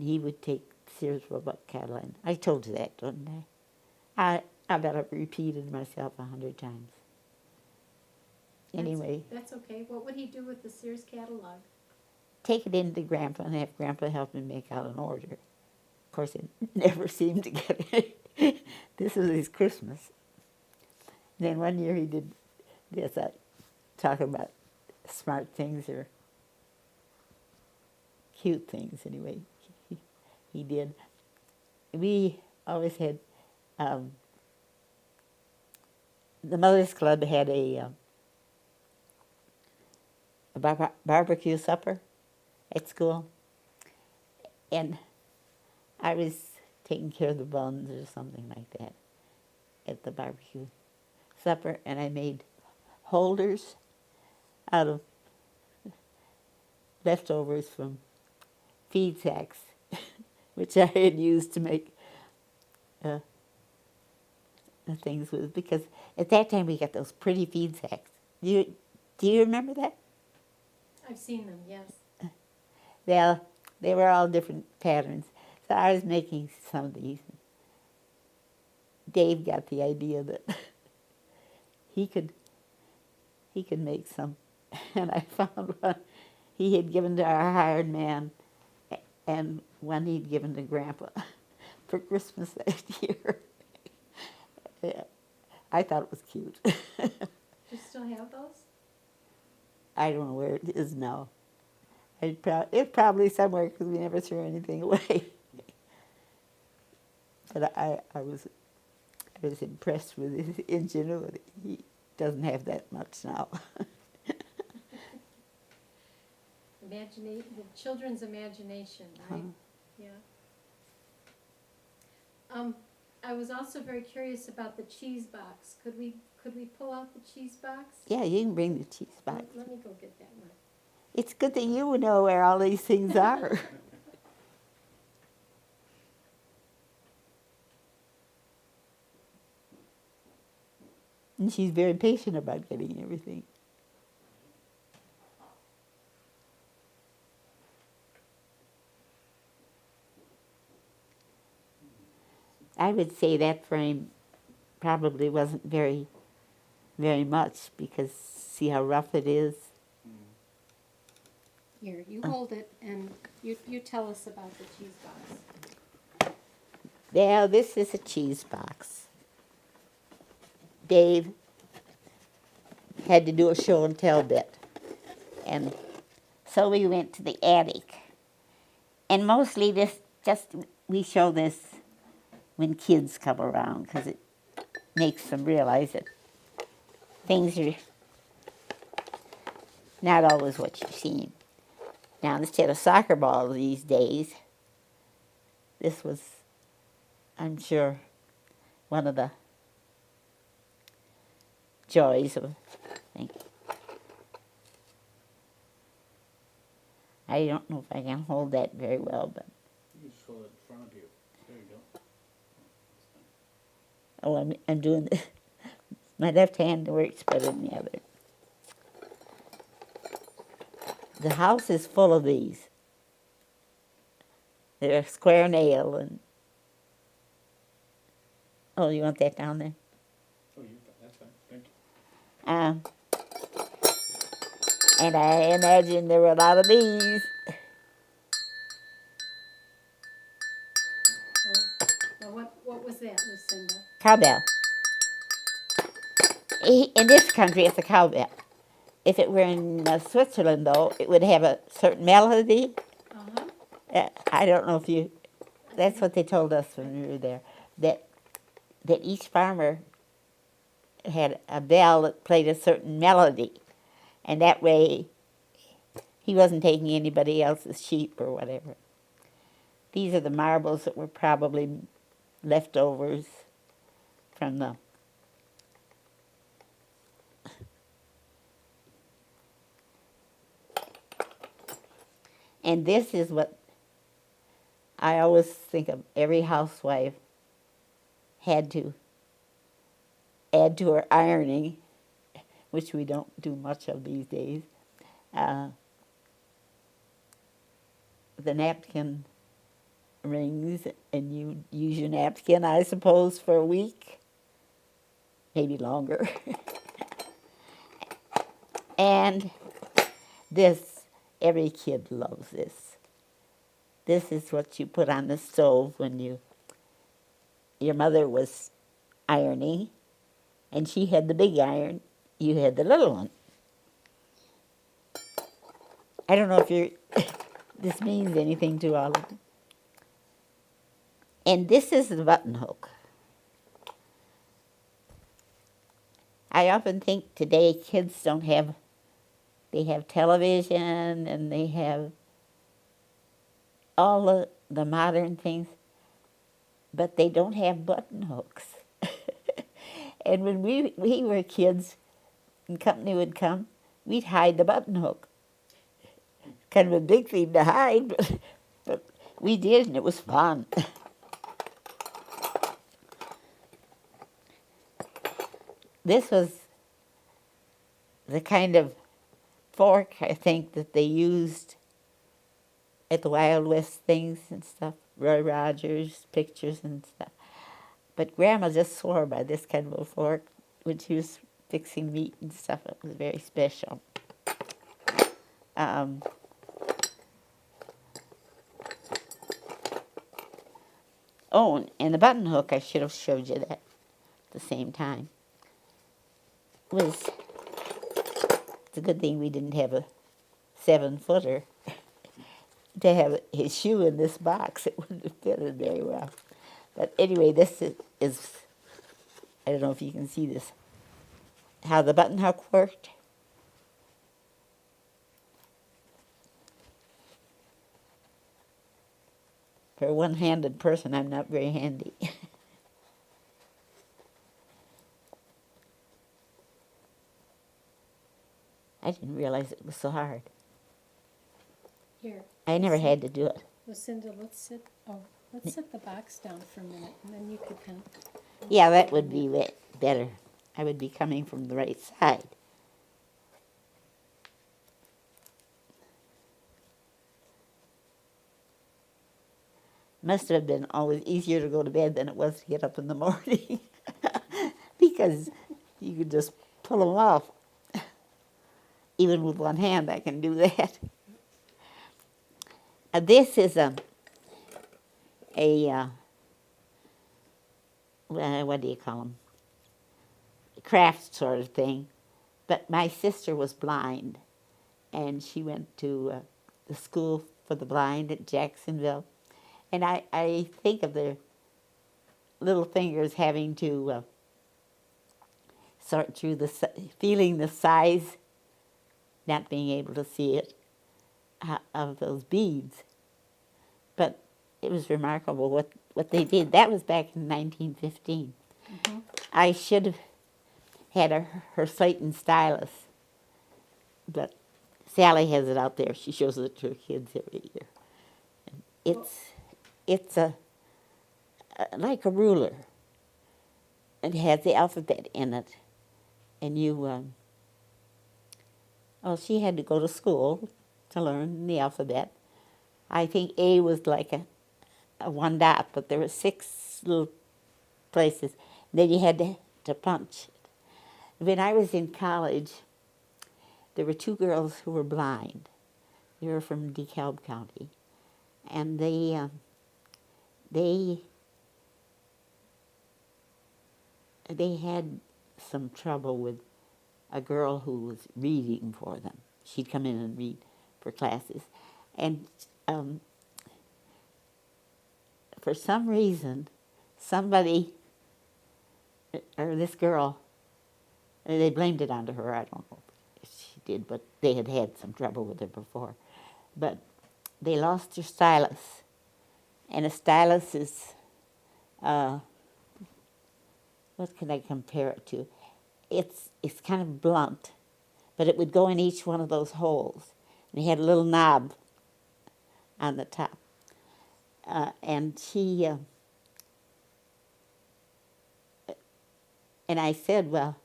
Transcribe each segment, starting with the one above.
He would take Sears Roebuck cattle in. I told you that, didn't I bet I've repeated myself 100 times. Anyway, That's okay. What would he do with the Sears catalog? take it into Grandpa and have Grandpa help him make out an order. Of course, it never seemed to get it. This was his Christmas. Then one year he did this, talk about smart things or cute things anyway. He did. We always had, the Mothers Club had a barbecue supper at school, and I was taking care of the buns or something like that at the barbecue supper, and I made holders out of leftovers from feed sacks, which I had used to make the things with, because at that time we got those pretty feed sacks. Do you remember that? I've seen them, yes. Well, they were all different patterns. So I was making some of these. Dave got the idea that he could make some, and I found one he had given to our hired man, and one he'd given to Grandpa for Christmas that year. Yeah, I thought it was cute. Do you still have those? I don't know where it is now. It's probably somewhere because we never threw anything away. But I was impressed with his ingenuity. He doesn't have that much now. The children's imagination, right? Yeah. I was also very curious about the cheese box. Could we pull out the cheese box? Yeah, you can bring the cheese box. Let me go get that one. It's good that you know where all these things are. And she's very patient about getting everything. I would say that frame probably wasn't very much, because see how rough it is? Here, you hold it and you tell us about the cheese box. Now, this is a cheese box. Dave had to do a show and tell bit. And so we went to the attic. And mostly we show this when kids come around, because it makes them realize that things are not always what you've seen. Now, instead of soccer balls these days, this was, I'm sure, one of the joys of, I don't know if I can hold that very well, but. You just hold it in front of you. There you go. Oh, I'm doing this. My left hand works better than the other. The house is full of these. They're a square nail, and oh, you want that down there? Oh, that's fine. Thank you. And I imagine there were a lot of these. Well, what was that, Lucinda? Cowbell. In this country, it's a cowbell. If it were in Switzerland, though, it would have a certain melody. I don't know if that's what they told us when we were there, that each farmer had a bell that played a certain melody. And that way, he wasn't taking anybody else's sheep or whatever. These are the marbles that were probably leftovers from the And this is what I always think of every housewife had to add to her ironing, which we don't do much of these days. The napkin rings, and you use your napkin, I suppose, for a week, maybe longer. And this, every kid loves this. This is what you put on the stove when your mother was ironing, and she had the big iron, you had the little one. I don't know if this means anything to all of you. And this is the button hook. I often think today kids don't have, they have television and they have all the modern things, but they don't have button hooks. And when we were kids and company would come, we'd hide the button hook. Kind of a big thing to hide, but we did, and it was fun. This was the kind of fork, I think, that they used at the Wild West things and stuff, Roy Rogers pictures and stuff. But Grandma just swore by this kind of a fork when she was fixing meat and stuff. It was very special. Oh, and the button hook, I should have showed you that at the same time. It's a good thing we didn't have a 7-footer to have his shoe in this box. It wouldn't have fitted very well. But anyway, this is, I don't know if you can see this, how the button hook worked. For a one-handed person, I'm not very handy. I didn't realize it was so hard. Here. I never had to do it. Lucinda, let's set the box down for a minute, and then you could kind of. Yeah, that would be better. I would be coming from the right side. Must have been always easier to go to bed than it was to get up in the morning. Because you could just pull them off. Even with one hand, I can do that. This is what do you call them? Craft sort of thing. But my sister was blind, and she went to the school for the blind at Jacksonville. And I think of their little fingers having to sort through feeling the size, not being able to see it, of those beads. But it was remarkable what they did. That was back in 1915. Mm-hmm. I should have had her slate and stylus, but Sally has it out there. She shows it to her kids every year. And it's like a ruler. It has the alphabet in it, and you. Well, she had to go to school to learn the alphabet. I think A was like a one dot, but there were 6 little places. Then you had to punch it. When I was in college, there were 2 girls who were blind. They were from DeKalb County, and they had some trouble with a girl who was reading for them. She'd come in and read for classes. And for some reason, somebody, or this girl, they blamed it onto her. I don't know if she did, but they had had some trouble with her before. But they lost their stylus. And a stylus is, what can I compare it to? It's kind of blunt, but it would go in each one of those holes. And he had a little knob on the top. And she, and I said, well,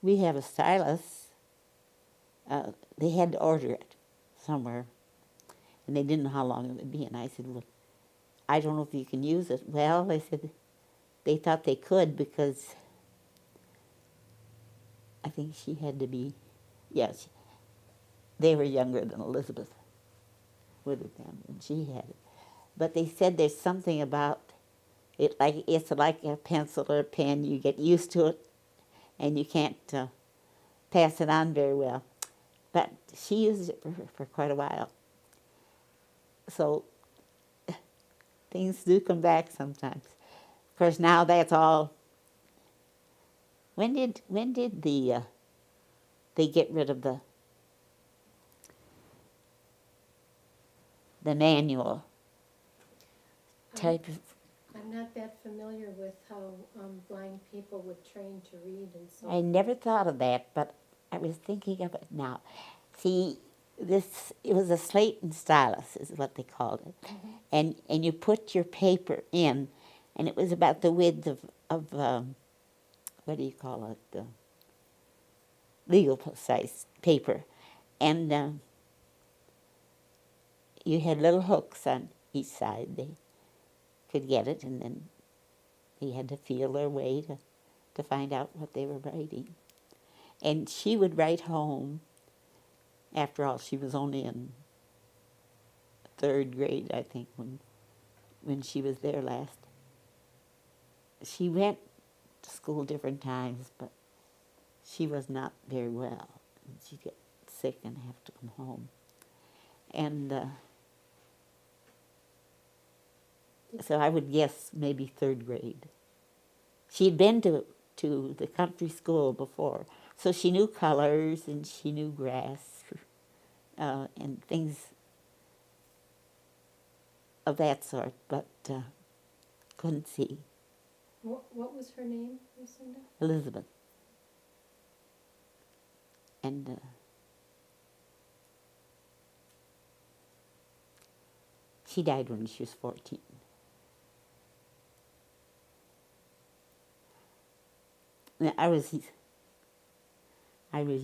we have a stylus. They had to order it somewhere, and they didn't know how long it would be. And I said, well, I don't know if you can use it. Well, they said they thought they could because I think she had to be, yes, they were younger than Elizabeth would have been when she had it. But they said there's something about it, like it's like a pencil or a pen. You get used to it, and you can't pass it on very well. But she used it for quite a while. So things do come back sometimes. Of course, now that's all. When did they get rid of the manual type of? I'm not that familiar with how blind people would train to read and so. I never thought of that, but I was thinking of it now. See, it was a slate and stylus is what they called it. Mm-hmm. And you put your paper in, and it was about the width of what do you call it, legal size paper. And you had little hooks on each side. They could get it, and then they had to feel their way to find out what they were writing. And she would write home. After all, she was only in 3rd grade, I think, when she was there last. She went to school different times, but she was not very well. She'd get sick and have to come home. And so I would guess maybe 3rd grade. She'd been to the country school before, so she knew colors and she knew grass and things of that sort, but couldn't see. What was her name, Lucinda? Elizabeth. And she died when she was 14. Now, I was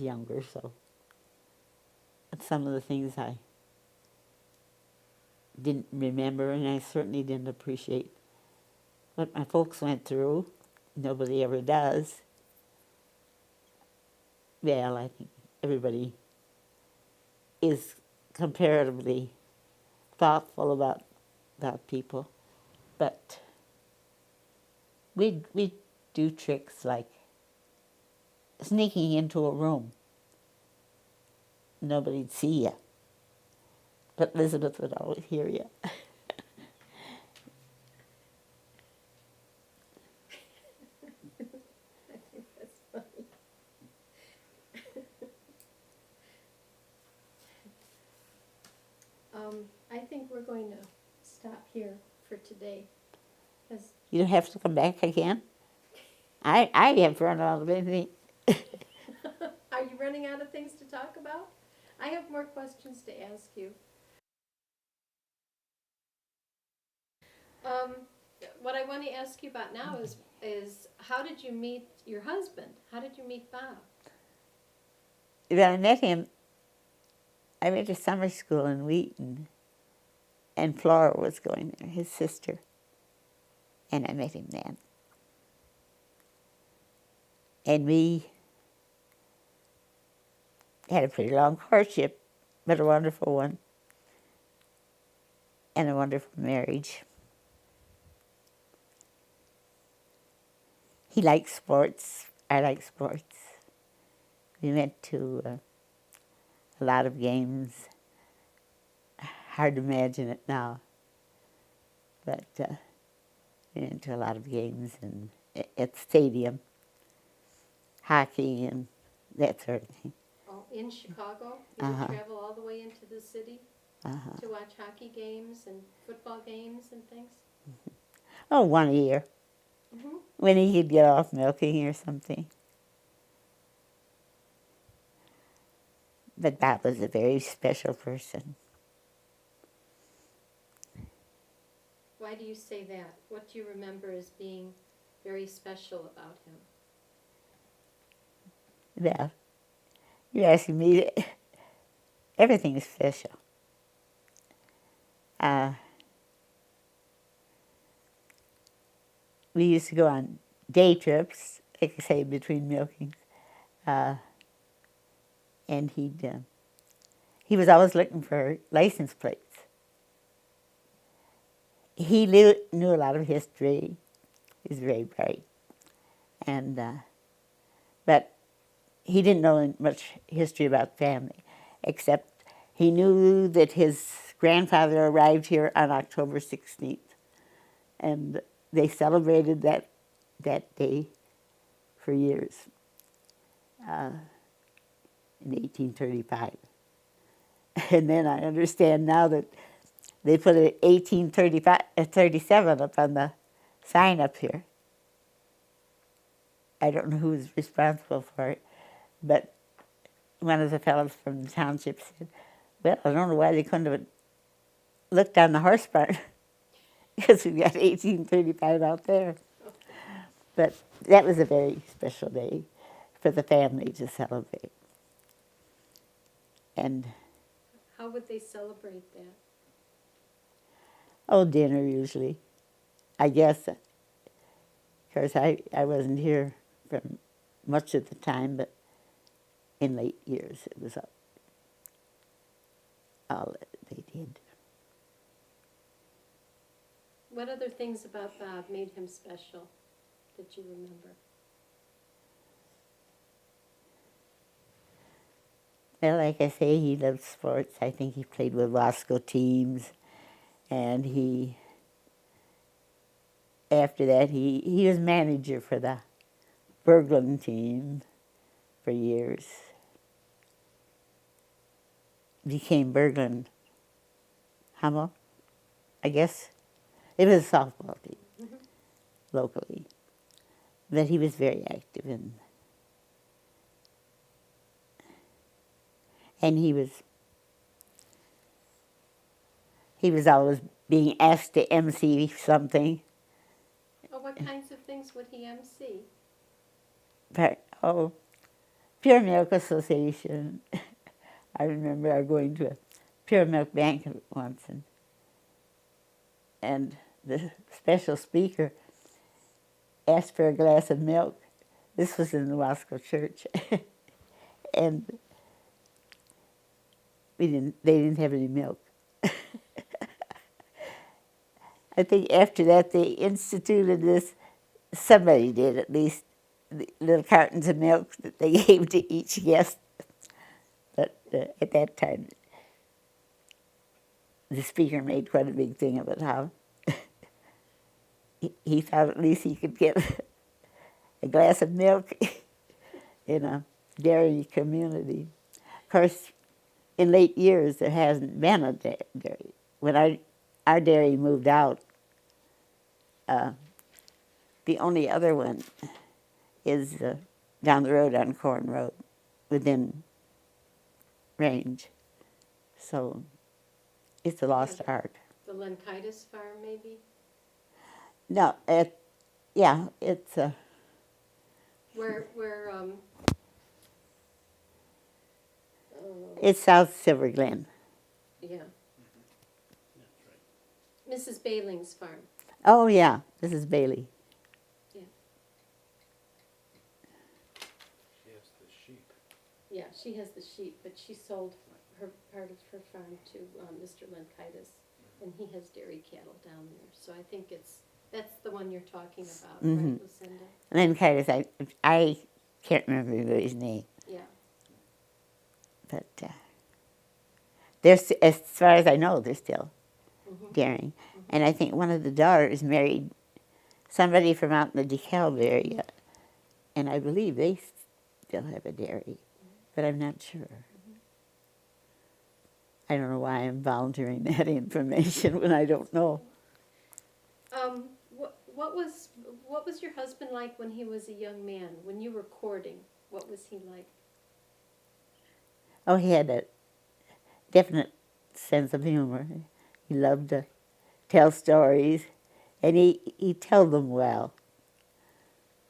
younger, so some of the things I didn't remember, and I certainly didn't appreciate what my folks went through. Nobody ever does. Well, I think everybody is comparatively thoughtful about people, but we do tricks like sneaking into a room. Nobody'd see you, but Elizabeth would always hear you. I think that's funny. I think we're going to stop here for today. 'Cause You don't have to come back again. I have run out of anything. are you running out of things to talk about? I have more questions to ask you. What I want to ask you about now is how did you meet your husband? How did you meet Bob? When I met him, I went to summer school in Wheaton, and Flora was going there, his sister, and I met him then. And we had a pretty long courtship, but a wonderful one, and a wonderful marriage. He likes sports. I like sports. We went to a lot of games. Hard to imagine it now, but we went to a lot of games and at the stadium, hockey and that sort of thing. Oh, in Chicago? You would travel all the way into the city to watch hockey games and football games and things? Oh, one a year, when he could get off milking or something. But Bob was a very special person. Why do you say that? What do you remember as being very special about him? Well, you're asking me, everything is special. we used to go on day trips, like I say, between milkings. And he was always looking for license plates. He knew a lot of history. He was very bright. And, but he didn't know much history about the family, except he knew that his grandfather arrived here on October 16th. And they celebrated that day for years, in 1835. And then I understand now that they put 37 up on the sign up here. I don't know who's responsible for it, but one of the fellows from the township said, well, I don't know why they couldn't have looked on the horse barn, because we got 1835 out there. But that was a very special day for the family to celebrate. And How would they celebrate that? oh, dinner usually, I guess. Of course, I wasn't here for much of the time, but in late years it was all that they did. What other things about Bob made him special that you remember? Well, like I say, he loved sports. I think he played with Wasco teams, and after that he was manager for the Berglund team for years. Became Berglund Hummel, I guess. It was a softball team, locally. But he was very active and he was always being asked to MC something. Oh, what kinds of things would he MC? But, Pure Milk Association. I remember going to a Pure Milk banquet once, and the special speaker asked for a glass of milk. This was in the Wasco church. And they didn't have any milk. I think after that they instituted this, somebody did at least, the little cartons of milk that they gave to each guest. But at that time, the speaker made quite a big thing of it, how he thought at least he could get a glass of milk in a dairy community. Of course, in late years, there hasn't been a dairy. When our dairy moved out, the only other one is down the road on Corron Road, within range. So it's a lost art. The Lenkitis farm, maybe? No, it's Where it's South Silver Glen. yeah, That's right. Mrs. Bailing's farm. Oh yeah, this is Bailey. Yeah, She has the sheep. yeah, she has the sheep, but she sold her part of her farm to Mr. Lenkitis, and he has dairy cattle down there. So I think that's the one you're talking about, right, Lucinda? And then Curtis, I can't remember his name, Yeah. but there's, as far as I know, they're still dairying. And I think one of the daughters married somebody from out in the DeKalb area, and I believe they still have a dairy, but I'm not sure. I don't know why I'm volunteering that information when I don't know. What was your husband like when he was a young man? When you were courting, what was he like? Oh, he had a definite sense of humor. He loved to tell stories, and he told them well.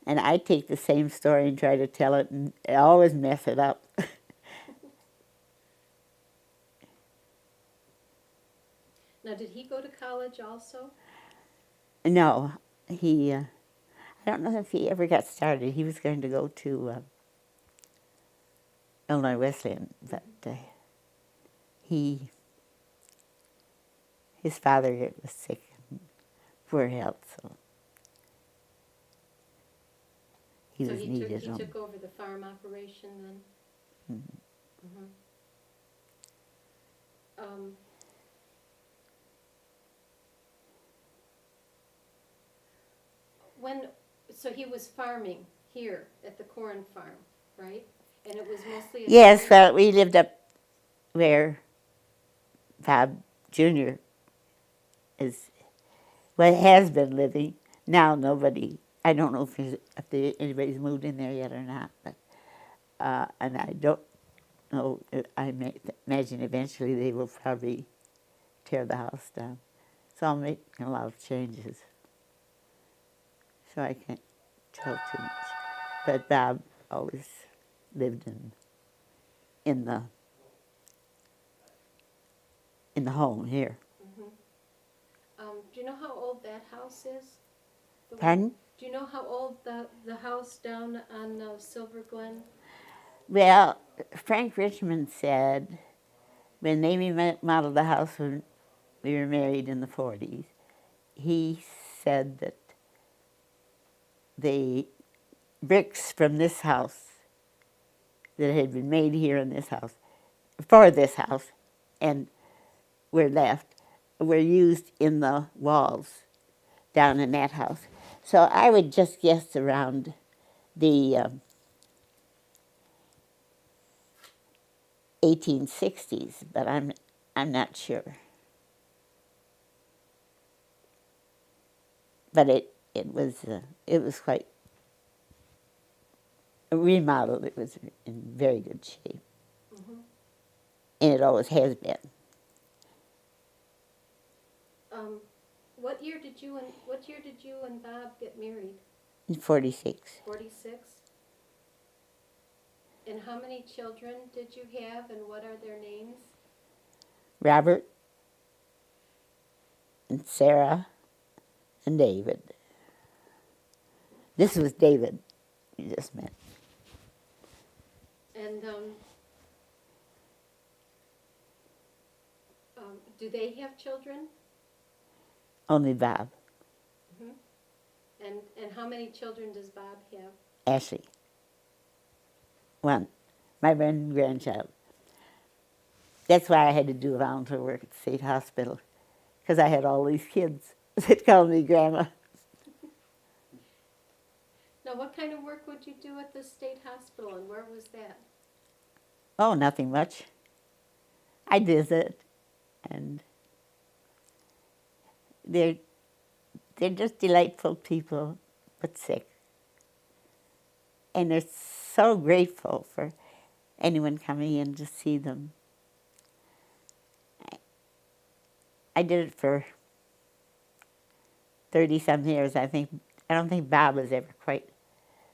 And I take the same story and try to tell it, and I always mess it up. Now, did he go to college also? No, he don't know if he ever got started. He was going to go to Illinois Wesleyan, but his father was sick and poor health, so he So was he needed home. took over the farm operation then? Mhm. So he was farming here at the Corron farm, right? And it was mostly a Yes, farm? well, we lived up where Bob Jr. is, well, has been living. Now nobody, I don't know if anybody's moved in there yet or not, but, and I don't know, imagine eventually they will probably tear the house down. So I'll make a lot of changes. So I can't tell too much. But Bob always lived in the home here. Do you know how old that house is? The one- Pardon? Do you know how old the house down on Silver Glen? Well, Frank Richmond said when they remodeled the house when we were married in the 40s, he said that the bricks from this house that had been made here in this house, for this house, and were left, were used in the walls down in that house. So I would just guess around the 1860s, but I'm not sure. But it was quite remodeled. It was in very good shape, and it always has been. What year did you and Bob get married? In 46. 46. And how many children did you have, and what are their names? Robert and Sarah and David. This was David you just met. And do they have children? Only Bob. And how many children does Bob have? Ashley. One. My grandchild. That's why I had to do volunteer work at the state hospital, because I had all these kids that called me Grandma. Now, what kind of work would you do at the state hospital, and where was that? Oh, nothing much. I'd visit, and they're just delightful people, but sick. And they're so grateful for anyone coming in to see them. I did it for 30-some years, I think. I don't think Bob was ever quite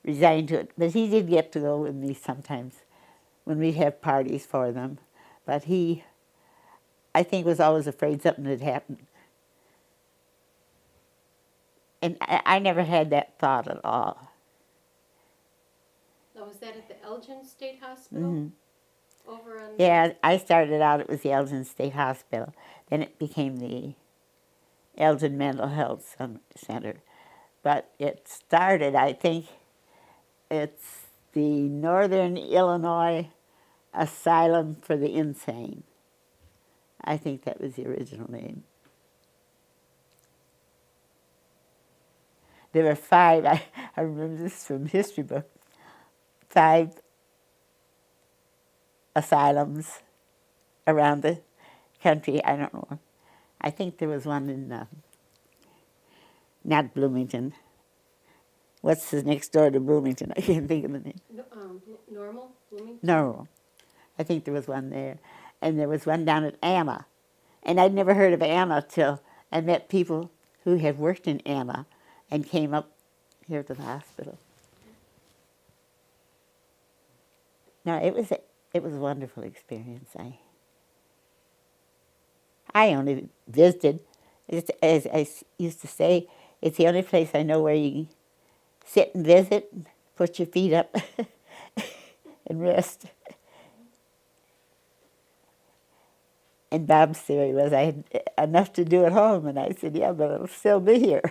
resigned to it, but he did get to go with me sometimes when we'd have parties for them. But he, I think, was always afraid something had happened. And I never had that thought at all. Now, was that at the Elgin State Hospital? Over on... Yeah, I started out, it was the Elgin State Hospital. Then it became the Elgin Mental Health Center. But it started, I think, it's the Northern Illinois Asylum for the Insane. I think that was the original name. There were 5, I remember this from history book, 5 asylums around the country. I don't know. I think there was one in, not Bloomington. What's the next door to Bloomington? I can't think of the name. Normal? Bloomington? No. I think there was one there. And there was one down at Anna. And I'd never heard of Anna till I met people who had worked in Anna and came up here to the hospital. No, it was a wonderful experience. I only visited. As I used to say, it's the only place I know where you sit and visit, and put your feet up and rest. And Bob's theory was I had enough to do at home, and I said, yeah, but it'll still be here.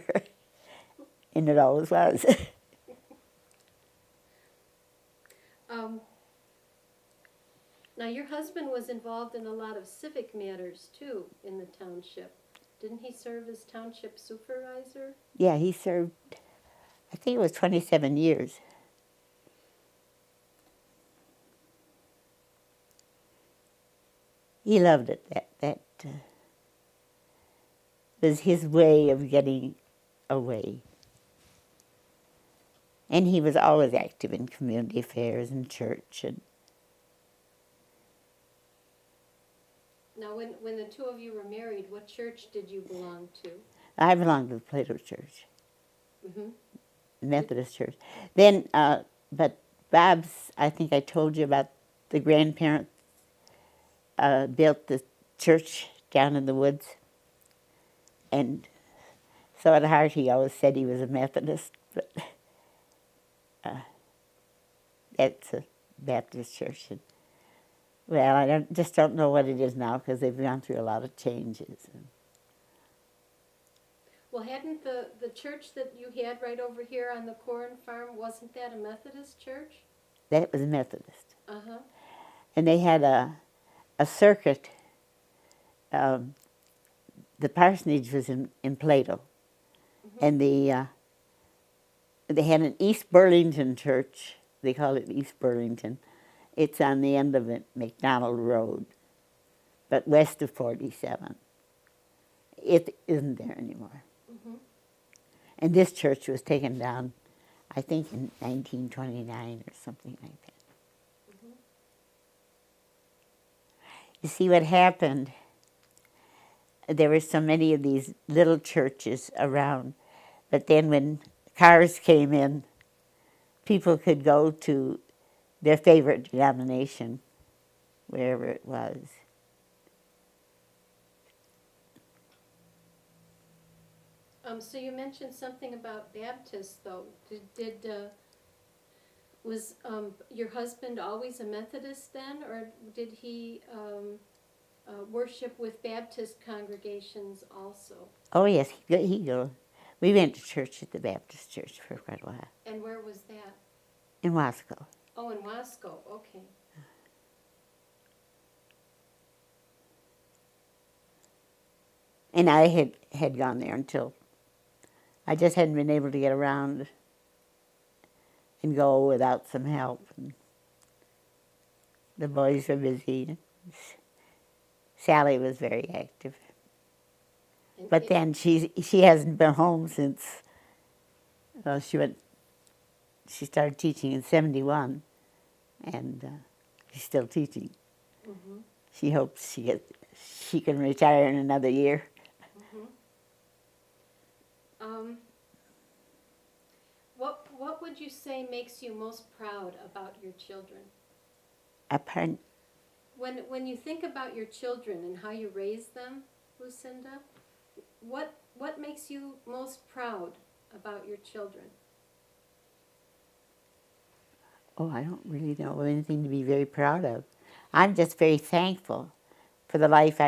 And it always was. Now, your husband was involved in a lot of civic matters, too, in the township. Didn't he serve as township supervisor? Yeah, he served, I think it was 27 years. He loved it. That was his way of getting away. And he was always active in community affairs and church. And Now, when the two of you were married, what church did you belong to? I belonged to the Plato Church, Mm-hmm. Methodist Church. Then, but Bob's, I think I told you about the grandparents built the church down in the woods. And so at heart he always said he was a Methodist, but that's a Baptist church. And, well, I just don't know what it is now because they've gone through a lot of changes. Well, hadn't the church that you had right over here on the Corron farm, wasn't that a Methodist church? That was Methodist. Uh-huh. And they had a circuit. The parsonage was in Plato. Mm-hmm. And they had an East Burlington church. They call it East Burlington. It's on the end of McDonald Road, but west of 47. It isn't there anymore. Mm-hmm. And this church was taken down, I think, in 1929 or something like that. Mm-hmm. You see what happened? There were so many of these little churches around, but then when cars came in, people could go to their favorite denomination, wherever it was. So you mentioned something about Baptists, though. Was your husband always a Methodist then, or did he worship with Baptist congregations also? Oh yes, he'd go. We went to church at the Baptist church for quite a while. And where was that? In Wasco. Oh, in Wasco, okay. And I had gone there until I just hadn't been able to get around and go without some help. And the boys were busy. Sally was very active. But then she hasn't been home since she started teaching in 71, and she's still teaching. Mm-hmm. She hopes she can retire in another year. Mm-hmm. What would you say makes you most proud about your children? Apparently, When you think about your children and how you raise them, Lucinda, what makes you most proud about your children? oh, I don't really know anything to be very proud of. I'm just very thankful for the life